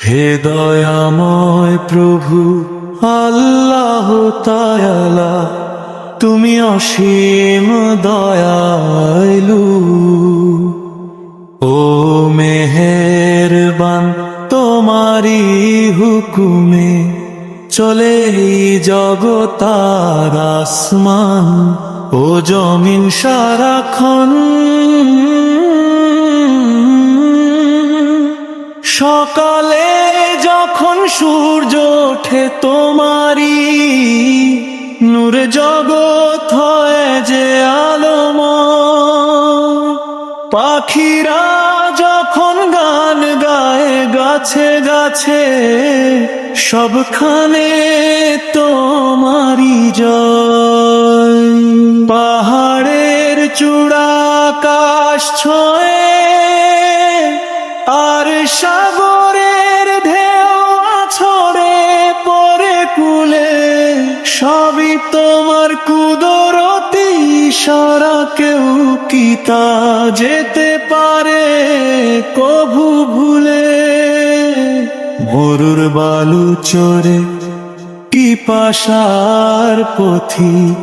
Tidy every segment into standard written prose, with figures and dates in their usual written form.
হে দয়াময় প্রভু আল্লাহ তাআলা, তুমি অসীম দয়ালু। ও মেহেরবান, তোমারি হুকুমে চলে এই জগতার আসমান ও জমিন সারাক্ষণ। সকালে যখন সূর্য ওঠে তোমারি নূরে জগৎ হয় যে আলোময়। পাখিরা যখন গান গায় গাছে গাছে, সবখানে তোমারি জয়। পাহাড়ের চূড়া আকাশ ছোঁয়ে আর সাগরের ঢেউ আছড়ে পড়ে কুলে, সবই তোমার কুদরতি ইশারা। কেউ কি তা যেতে পারে কভু ভুলে? মরুর বালু চড়ে কি পাষার পথিক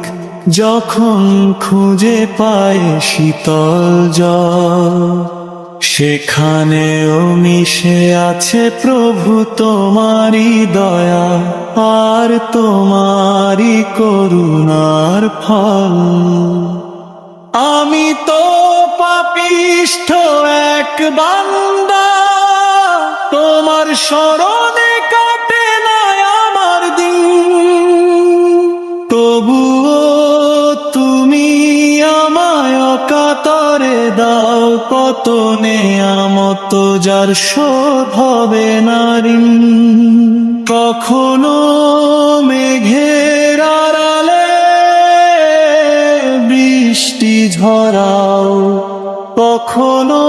যখন খুঁজে পায় শীতল জল, সেখানেও মিশে আছে প্রভু তোমারি দয়া আর তোমারি করুণার ফল। আমি তো পাপিষ্ঠ এক বান্দা, তোমার স্মরণে কাটে না আমার দিন। তবুও তুমি আমায় অকাতরে দাও কত নেয়ামত, যার শোধ হবে না ঋণ। কখনো মেঘের আড়ালে বৃষ্টি ঝরাও, কখনো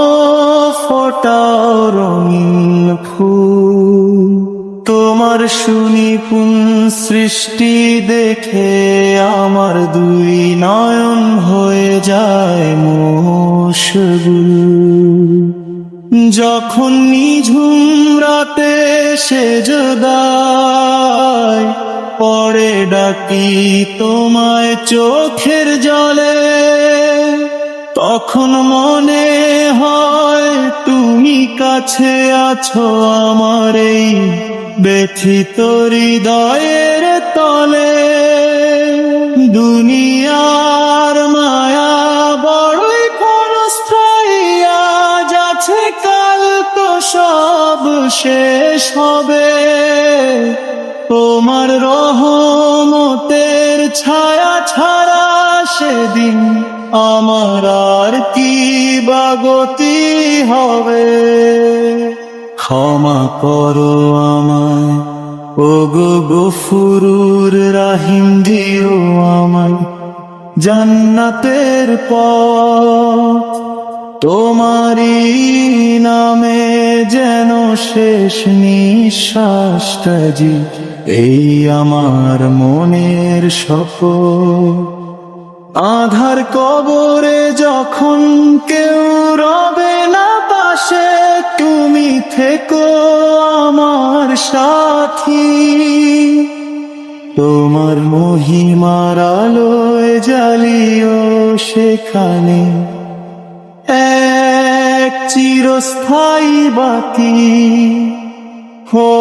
ফোটাও রঙিন ফুল। তোমার সুনিপুণ সৃষ্টি দেখে আমার দুই নয়ন হয়ে যায় মশগুল। যখন নিঝুম রাতে সেজদায় পড়ে ডাকি তোমায় চোখের জলে, তখন মনে হয় তুমি কাছে আছো আমার এই ব্যথিত হৃদয়ের তলে। দুনিয়ার মায়া বড়ই ক্ষণস্থায়ী, আজ আছে কাল তো সব শেষ হবে। তোমার রহমতের ছায়া ছাড়া সেদিন আমার আর কি বা গতি হবে? ক্ষমা করো আমায় ওগো গফুরুর রাহিম, দিও আমায় জান্নাতের পথ। তোমারি নামে যেন শেষ নিঃশ্বাসটা জি, এই আমার মনের শপথ। আধার কবরে যখন কেউ রবে না পাশে, তুমি থেকো আমার সাথী। তোমার মহিমার আলোয় জ্বালিও সেখানে এক চিরস্থায়ী বাতি। হো